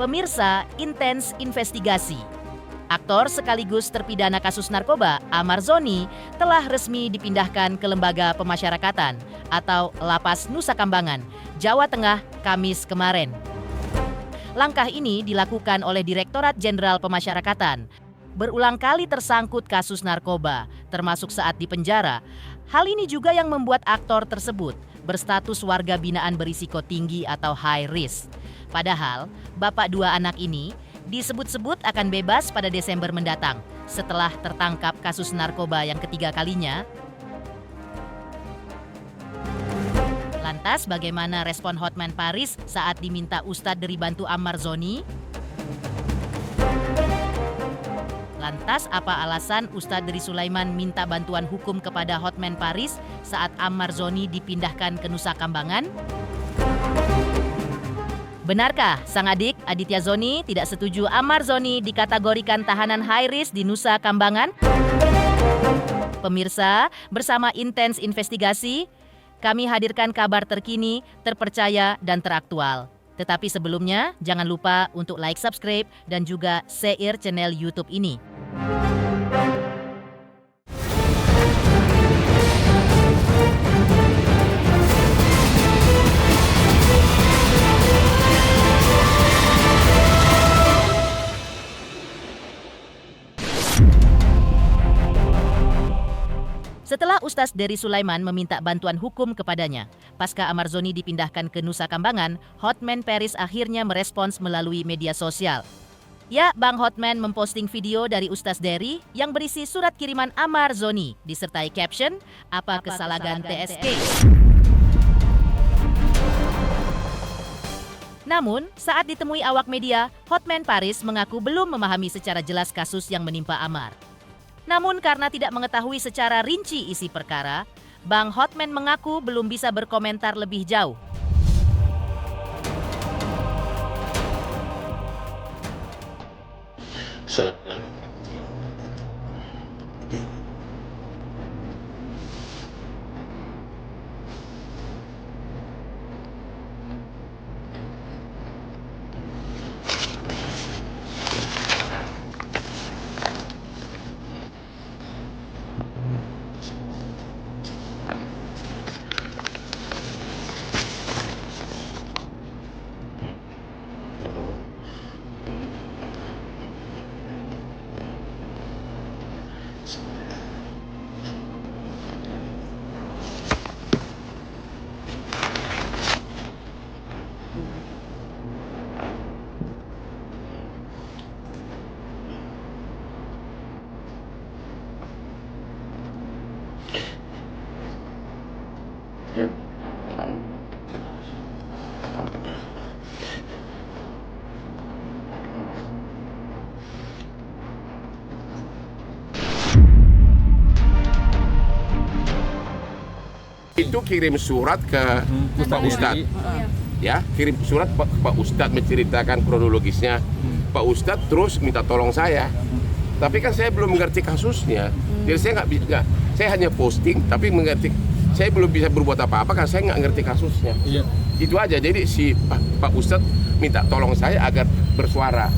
Pemirsa, intens investigasi. Aktor sekaligus terpidana kasus narkoba, Amar Zoni, telah resmi dipindahkan ke Lembaga Pemasyarakatan atau Lapas Nusa Kambangan, Jawa Tengah, Kamis kemarin. Langkah ini dilakukan oleh Direktorat Jenderal Pemasyarakatan. Berulang kali tersangkut kasus narkoba, termasuk saat di penjara. Hal ini juga yang membuat aktor tersebut berstatus warga binaan berisiko tinggi atau high risk. Padahal, bapak dua anak ini disebut-sebut akan bebas pada Desember mendatang setelah tertangkap kasus narkoba yang ketiga kalinya. Lantas bagaimana respon Hotman Paris saat diminta Ustadz dari bantu Amar Zoni? Lantas apa alasan Ustadz dari Sulaiman minta bantuan hukum kepada Hotman Paris saat Amar Zoni dipindahkan ke Nusa Kambangan? Benarkah sang adik Aditya Zoni tidak setuju Amar Zoni dikategorikan tahanan high risk di Nusa Kambangan? Pemirsa, bersama Intens Investigasi, kami hadirkan kabar terkini, terpercaya, dan teraktual. Tetapi sebelumnya, jangan lupa untuk like, subscribe, dan juga share channel YouTube ini. Setelah Ustadz Dery Sulaiman meminta bantuan hukum kepadanya, pasca Amar Zoni dipindahkan ke Nusa Kambangan, Hotman Paris akhirnya merespons melalui media sosial. Ya, Bang Hotman memposting video dari Ustadz Dery yang berisi surat kiriman Amar Zoni, disertai caption, "Apa kesalahan TSK?" Namun, saat ditemui awak media, Hotman Paris mengaku belum memahami secara jelas kasus yang menimpa Amar. Namun karena tidak mengetahui secara rinci isi perkara, Bang Hotman mengaku belum bisa berkomentar lebih jauh. Itu kirim surat ke Pak Ustadz, ya kirim surat ke Pak Ustadz menceritakan kronologisnya. Pak Ustadz terus minta tolong saya, tapi kan saya belum mengerti kasusnya, jadi saya nggak bisa. Saya hanya posting, tapi mengerti. Saya belum bisa berbuat apa-apa karena saya nggak ngerti kasusnya. Iya. Itu aja. Jadi si Pak Ustadz minta tolong saya agar bersuara.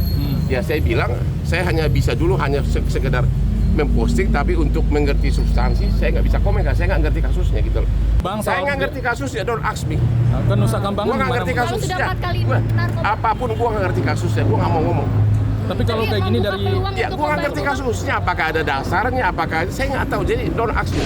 Ya saya bilang saya hanya bisa dulu hanya sekedar memposting, tapi untuk mengerti substansi saya nggak bisa komen karena saya nggak ngerti kasusnya gitu loh. Bang, saya nggak ngerti kasusnya, don't ask me. Ke Nusa Kambangan Gua nggak ngerti kasusnya. Apapun gua nggak ngerti kasusnya, gua nggak mau ngomong. Tapi kalau kayak gini dari ya gua nggak ngerti kasusnya, apakah ada dasarnya, apakah saya nggak tahu. Jadi don't ask me.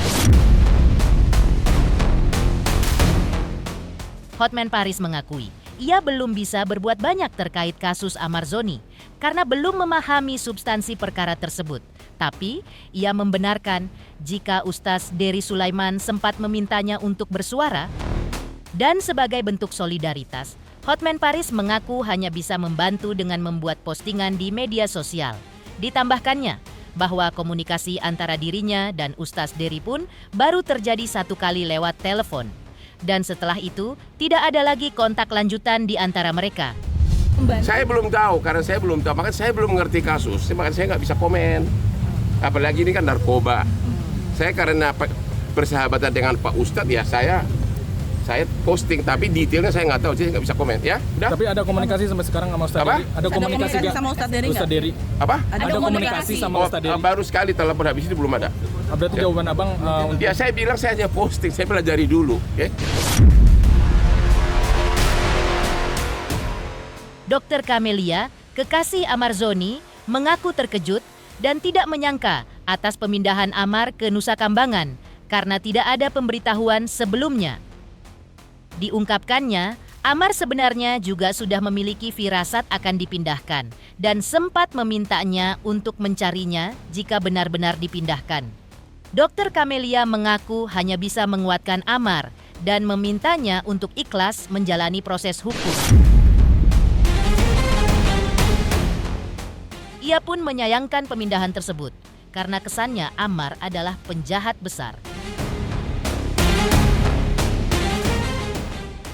Hotman Paris mengakui, ia belum bisa berbuat banyak terkait kasus Amar Zoni karena belum memahami substansi perkara tersebut. Tapi, ia membenarkan jika Ustadz Dery Sulaiman sempat memintanya untuk bersuara. Dan sebagai bentuk solidaritas, Hotman Paris mengaku hanya bisa membantu dengan membuat postingan di media sosial. Ditambahkannya bahwa komunikasi antara dirinya dan Ustadz Dery pun baru terjadi 1 kali lewat telepon. Dan setelah itu, tidak ada lagi kontak lanjutan di antara mereka. Saya belum tahu, karena saya belum tahu, makanya saya belum mengerti kasus, makanya saya nggak bisa komen. Apalagi ini kan narkoba. Saya karena bersahabatan dengan Pak Ustadz, ya saya Saya posting, tapi detailnya saya nggak tahu, jadi nggak bisa komen ya. Udah? Tapi ada komunikasi sampai sekarang sama Ustadz Apa? Dery? Ada komunikasi nggak? sama Ustadz Dery Ustadz Dery. Apa? Ada Ada komunikasi sama Ustadz Dery. Baru sekali telepon, habis itu belum ada. Berarti jawaban abang untuk Ya saya bilang saya hanya posting, saya pelajari dulu. Oke? Dr. Kamelia, kekasih Amar Zoni, mengaku terkejut dan tidak menyangka atas pemindahan Amar ke Nusa Kambangan karena tidak ada pemberitahuan sebelumnya. Diungkapkannya, Amar sebenarnya juga sudah memiliki firasat akan dipindahkan dan sempat memintanya untuk mencarinya jika benar-benar dipindahkan. Dr. Kamelia mengaku hanya bisa menguatkan Amar dan memintanya untuk ikhlas menjalani proses hukum. Ia pun menyayangkan pemindahan tersebut karena kesannya Amar adalah penjahat besar.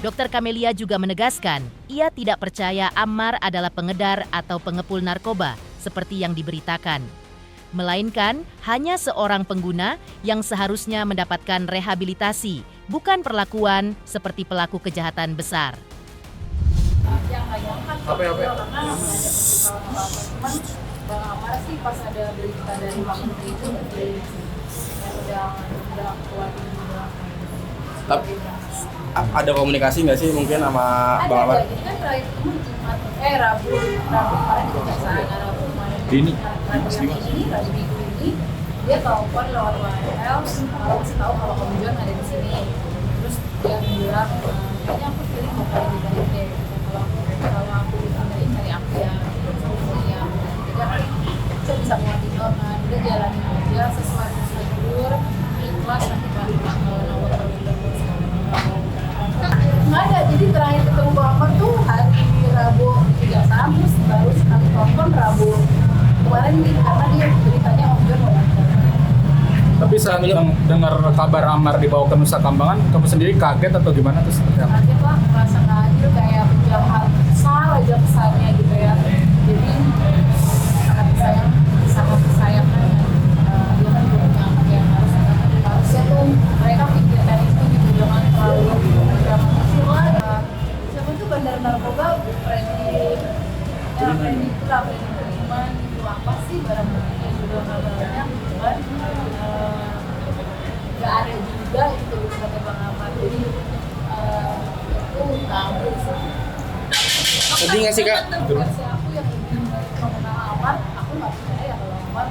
Dr. Kamelia juga menegaskan ia tidak percaya Amar adalah pengedar atau pengepul narkoba seperti yang diberitakan, melainkan hanya seorang pengguna yang seharusnya mendapatkan rehabilitasi, bukan perlakuan seperti pelaku kejahatan besar. Bang Amar sih pas ada berita dari Pak Menteri itu udah keluar juga. Tapi ada komunikasi nggak sih mungkin sama Bang Amar? Ada, jadi kan terakhir ketemu Jumat, Rabu kemarin di Kejaksaan, Rabu kemarin. Rabu minggu ini dia telepon lewat WhatsApp, kalau kasih tahu kalau Om John ada di sini. Terus dia bilang, kayaknya aku feeling mau kali dibalik deh. Kalau aku dibalik cari aku ya. Saya bisa nguatin kan, udah jalanin aja sesuai prosedur, ikhlas nanti nomor nggak ada. Jadi terakhir ketemu Bang Amar tuh hari Rabu Kejaksaan, terus baru sekali telepon Rabu kemarin nih karena dia beritanya Om John mau datang. Tapi saat dengar kabar Amar dibawa ke Nusa Kambangan, kamu sendiri kaget atau gimana tuh? Kaget lah, merasa nggak adil, kayak penjahat besar aja kesannya gitu ya. Jadi sangat disayangkan dia kan punya anak yang harusnya tuh mereka pikirkan itu gitu, jangan terlalu dramatisir lah. Siapa tuh bandar narkoba Freddy itulah Freddy Budiman itu apa sih barang buktinya juga nggak banyak gitu kan, nggak ada juga itu kata Bang Amar. Jadi itu tahu sih. Sedih nggak sih Kak? Versi aku yang lebih mengenal Amar, aku nggak percaya kalau Amar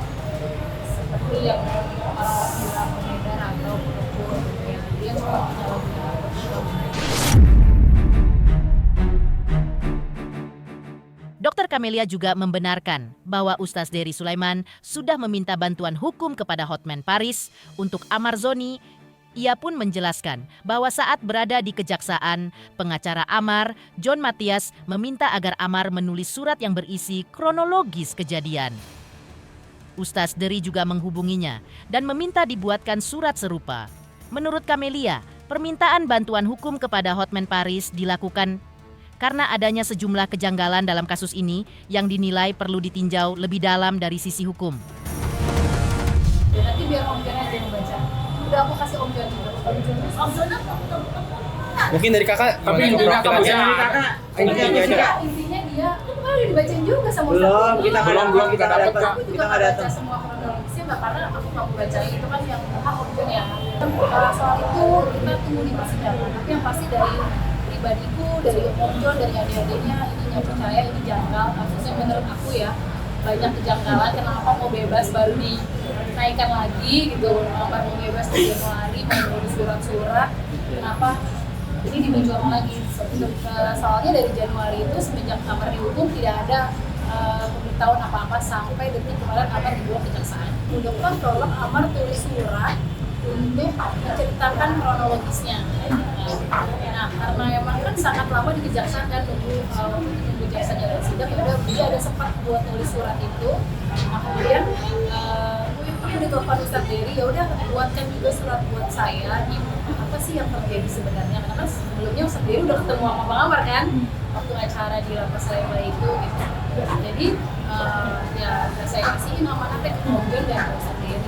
seperti yang orang bilang pengedar atau pengepul gitu ya. Dia cuma penyalahgunaan. Dr. Kamelia juga membenarkan bahwa Ustadz Dery Sulaiman sudah meminta bantuan hukum kepada Hotman Paris untuk Amar Zoni. Ia pun menjelaskan bahwa saat berada di kejaksaan, pengacara Amar, John Matias, meminta agar Amar menulis surat yang berisi kronologis kejadian. Ustadz Dery juga menghubunginya dan meminta dibuatkan surat serupa. Menurut Kamelia, permintaan bantuan hukum kepada Hotman Paris dilakukan karena adanya sejumlah kejanggalan dalam kasus ini yang dinilai perlu ditinjau lebih dalam dari sisi hukum. Dan nanti biar Om John aja yang baca. Udah aku kasih Om John juga. Om John apa? Mungkin dari Kakak. Tapi intinya kamu Intinya dia udah dibacain juga sama Belum, kita nggak dapat Kak. Aku juga nggak baca semua kronologisnya, nggak, karena aku nggak mau baca itu kan yang hak Om John ya. Soal itu kita tunggu di persidangan. Tapi yang pasti dari pribadiku, dari Om John, dari adik-adiknya, ini nggak percaya, ini janggal. Kasusnya menurut aku ya banyak kejanggalan. Kenapa mau bebas baru dinaikkan lagi gitu? Amar mau bebas di Januari, mau ngurus surat-surat, kenapa ini dimunculkan lagi? Soalnya dari Januari itu semenjak Amar dihukum tidak ada pemberitahuan apa-apa sampai detik kemarin Amar dibawa ke kejaksaan. Dokter tolong Amar tulis surat untuk menceritakan kronologisnya. Nah, karena emang kan sangat lama di kejaksaan kan nunggu jaksa jalan sidang, ya udah dia ada sempat buat tulis surat itu. Nah, kemudian aku ditelepon Ustadz Dery, ya udah buatkan juga surat buat saya. Apa sih yang terjadi sebenarnya? Karena sebelumnya Ustadz Dery udah ketemu sama Bang Amar kan, waktu acara di Lapas Lembah itu gitu. Jadi ya saya kasihin amanatnya ke Om John dan Ustadz Dery.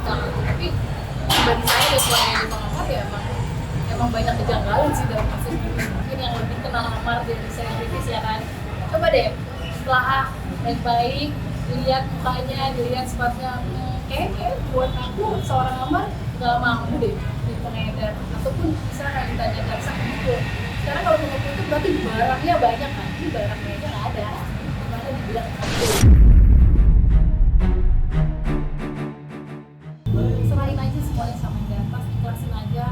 Nah, tapi bagi saya dan keluarga di Bang Amar ya emang banyak kejanggalan sih dalam kasus ini. Mungkin yang lebih kenal Amar dari selebritis ya kan. Coba deh setelah baik-baik dilihat mukanya, dilihat sifatnya, kayak buat aku seorang Amar nggak mampu deh di pengedar ataupun bisa kayak ditanya jaksa gitu. Sekarang kalau mengaku itu berarti barangnya banyak kan? Ini barangnya aja nggak ada. Gimana dibilang itu? Serahin aja semuanya sama yang di atas, ikhlasin aja.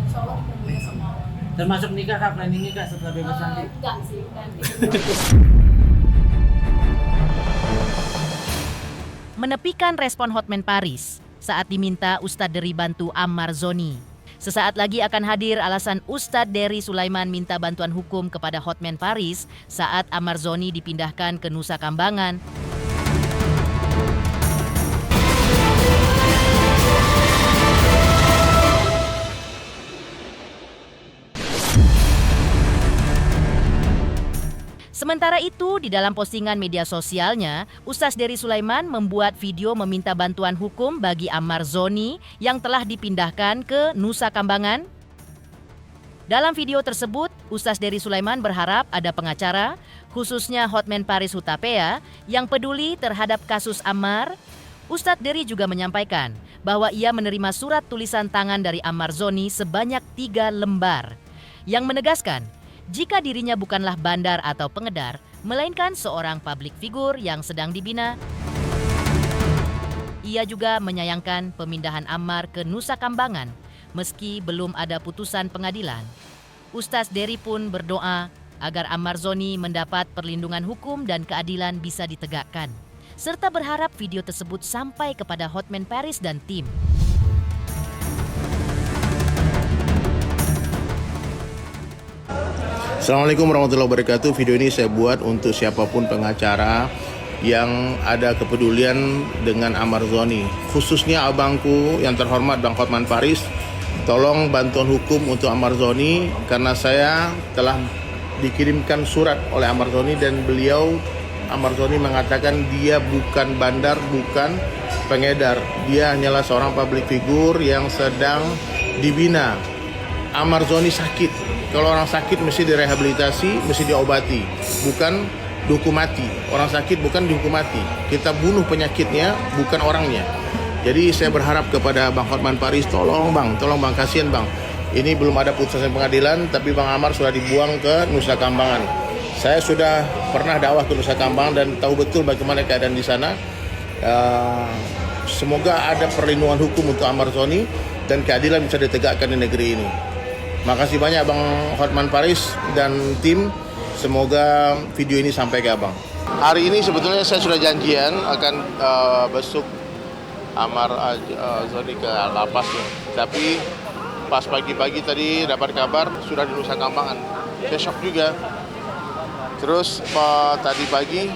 Insya Allah dipermudah sama Allah. Termasuk nikah kak, planning nikah setelah bebas nanti? Enggak sih, nanti. Menepikan respon Hotman Paris saat diminta Ustadz Dery bantu Ammar Zoni. Sesaat lagi akan hadir alasan Ustadz Dery Sulaiman minta bantuan hukum kepada Hotman Paris saat Ammar Zoni dipindahkan ke Nusa Kambangan. Sementara itu, di dalam postingan media sosialnya, Ustadz Dery Sulaiman membuat video meminta bantuan hukum bagi Ammar Zoni yang telah dipindahkan ke Nusa Kambangan. Dalam video tersebut, Ustadz Dery Sulaiman berharap ada pengacara, khususnya Hotman Paris Hutapea, yang peduli terhadap kasus Ammar. Ustadz Dery juga menyampaikan bahwa ia menerima surat tulisan tangan dari Ammar Zoni sebanyak 3 lembar, yang menegaskan jika dirinya bukanlah bandar atau pengedar, melainkan seorang publik figur yang sedang dibina. Ia juga menyayangkan pemindahan Ammar ke Nusa Kambangan, meski belum ada putusan pengadilan. Ustadz Dery pun berdoa agar Ammar Zoni mendapat perlindungan hukum dan keadilan bisa ditegakkan, serta berharap video tersebut sampai kepada Hotman Paris dan tim. Assalamualaikum warahmatullahi wabarakatuh. Video ini saya buat untuk siapapun pengacara yang ada kepedulian dengan Ammar Zoni, khususnya abangku yang terhormat Bang Hotman Paris. Tolong bantuan hukum untuk Ammar Zoni karena saya telah dikirimkan surat oleh Ammar Zoni dan Ammar Zoni mengatakan dia bukan bandar, bukan pengedar. Dia hanyalah seorang public figure yang sedang dibina. Ammar Zoni sakit. Kalau orang sakit mesti direhabilitasi, mesti diobati, bukan dihukum mati. Orang sakit bukan dihukum mati. Kita bunuh penyakitnya, bukan orangnya. Jadi saya berharap kepada Bang Hotman Paris, tolong bang, kasihan bang. Ini belum ada putusan pengadilan, tapi Bang Ammar sudah dibuang ke Nusa Kambangan. Saya sudah pernah dakwah ke Nusa Kambangan dan tahu betul bagaimana keadaan di sana. Semoga ada perlindungan hukum untuk Ammar Zoni dan keadilan bisa ditegakkan di negeri ini. Makasih banyak Bang Hotman Paris dan tim. Semoga video ini sampai ke Abang. Hari ini sebetulnya saya sudah janjian akan besuk Ammar Zoni ke lapas ya. Tapi pas pagi-pagi tadi dapat kabar sudah di Nusa Kambangan. Saya shock juga. Terus tadi pagi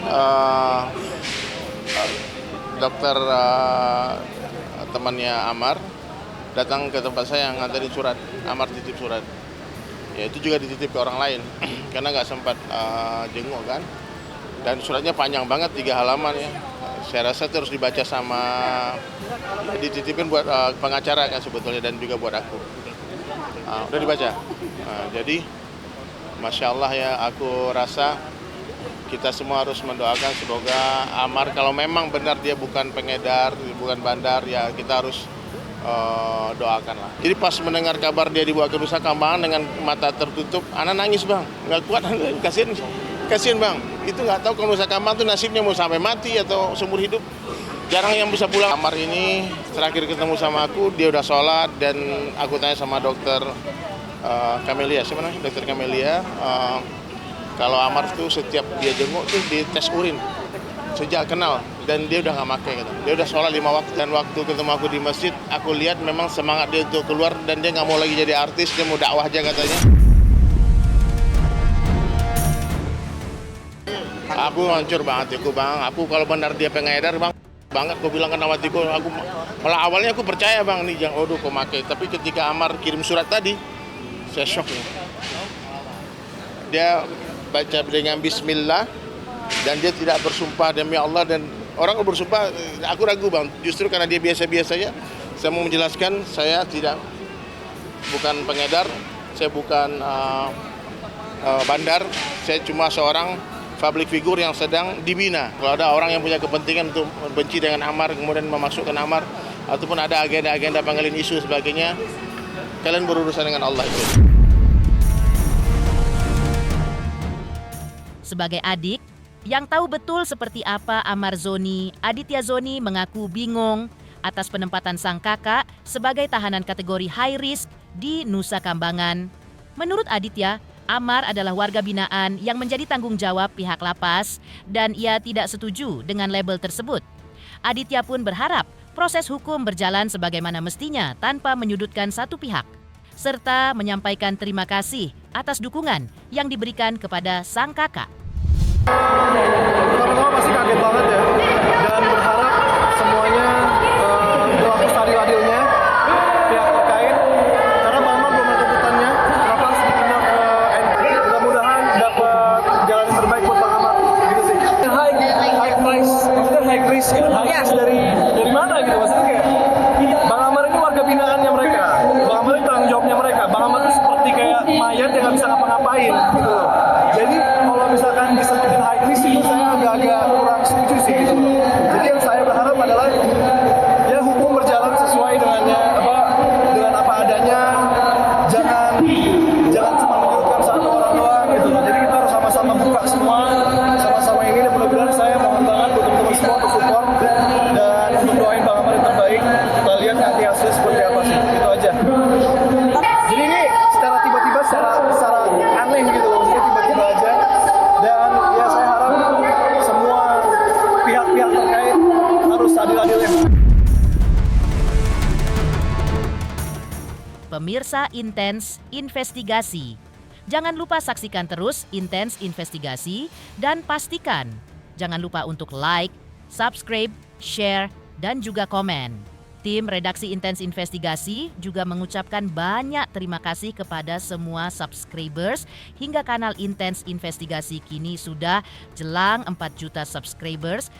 dokter temannya Ammar datang ke tempat saya yang nganterin surat. Ammar titip surat. Ya itu juga dititip ke orang lain karena nggak sempat jenguk kan. Dan suratnya panjang banget, 3 halaman ya. Saya rasa terus dibaca sama dititipin buat pengacara kan sebetulnya dan juga buat aku. Udah dibaca. Jadi Masya Allah ya, aku rasa kita semua harus mendoakan semoga Ammar kalau memang benar dia bukan pengedar, bukan bandar, ya kita harus doakan lah. Jadi pas mendengar kabar dia dibawa ke Nusa Kambangan dengan mata tertutup, anak nangis bang, nggak kuat, kasihan bang. Itu nggak tahu kalau Nusa Kambangan tuh nasibnya mau sampai mati atau seumur hidup. Jarang yang bisa pulang. Ammar ini terakhir ketemu sama aku, dia udah sholat dan aku tanya sama dokter Camelia, siapa namanya? Dokter Camelia. Kalau Ammar tuh setiap dia jenguk tuh dites urin. Sejak kenal dan dia udah nggak pakai gitu. Dia udah sholat 5 waktu dan waktu ketemu aku di masjid, aku lihat memang semangat dia untuk keluar dan dia nggak mau lagi jadi artis, dia mau dakwah aja katanya. Aku hancur banget hatiku bang. Aku kalau benar dia pengedar bang, banget aku bilang ke hatiku. Aku malah awalnya aku percaya bang nih jangan kok pakai. Tapi ketika Ammar kirim surat tadi, saya shock nih. Dia baca dengan Bismillah. Dan dia tidak bersumpah demi Allah, dan orang bersumpah, aku ragu bang, justru karena dia biasa-biasa saja. Saya mau menjelaskan, saya tidak bukan pengedar, saya bukan bandar, saya cuma seorang public figure yang sedang dibina. Kalau ada orang yang punya kepentingan untuk benci dengan Ammar, kemudian memasukkan Ammar, ataupun ada agenda-agenda panggilan isu sebagainya, kalian berurusan dengan Allah itu. Sebagai adik, yang tahu betul seperti apa Ammar Zoni, Aditya Zoni mengaku bingung atas penempatan sang kakak sebagai tahanan kategori high risk di Nusa Kambangan. Menurut Aditya, Ammar adalah warga binaan yang menjadi tanggung jawab pihak lapas dan ia tidak setuju dengan label tersebut. Aditya pun berharap proses hukum berjalan sebagaimana mestinya tanpa menyudutkan satu pihak, serta menyampaikan terima kasih atas dukungan yang diberikan kepada sang kakak. Pertama-tama pasti kaget banget ya, dan berharap semuanya berlaku seadil-adilnya pihak terkait, karena Bang Ammar belum ada tuntutannya, kenapa harus dipindah ke NP. Mudah-mudahan dapat jalan yang terbaik buat Bang Ammar, gitu sih. High price, maksudnya high risk ya, high risk dari mana gitu, maksudnya kayak Bang Ammar ini warga binaannya mereka, Bang Ammar ini tanggung jawabnya mereka, Bang Ammar itu seperti kayak mayat yang nggak bisa ngapa-ngapain gitu loh. Jadi kalau misalkan disebutin high risk itu saya agak-agak kurang setuju sih gitu loh. Jadi yang saya berharap adalah ya hukum berjalan sesuai dengan apa adanya, jangan cuma menyudutkan satu orang doang gitu loh. Jadi kita harus sama-sama buka semua, sama-sama ini, dan mudah-mudahan saya mohon banget untuk teman-teman semua untuk support dan untuk doain Bang Ammar yang terbaik. Kita lihat nanti hasilnya seperti apa sih, itu aja. Jadi ini secara tiba-tiba, secara aneh gitu loh, maksudnya tiba-tiba aja. Dan ya saya harap semua pihak-pihak terkait harus adil-adilnya. Pemirsa Intens Investigasi, jangan lupa saksikan terus Intens Investigasi dan pastikan jangan lupa untuk like, subscribe, share, dan juga komen. Tim redaksi Intens Investigasi juga mengucapkan banyak terima kasih kepada semua subscribers hingga kanal Intens Investigasi kini sudah jelang 4 juta subscribers.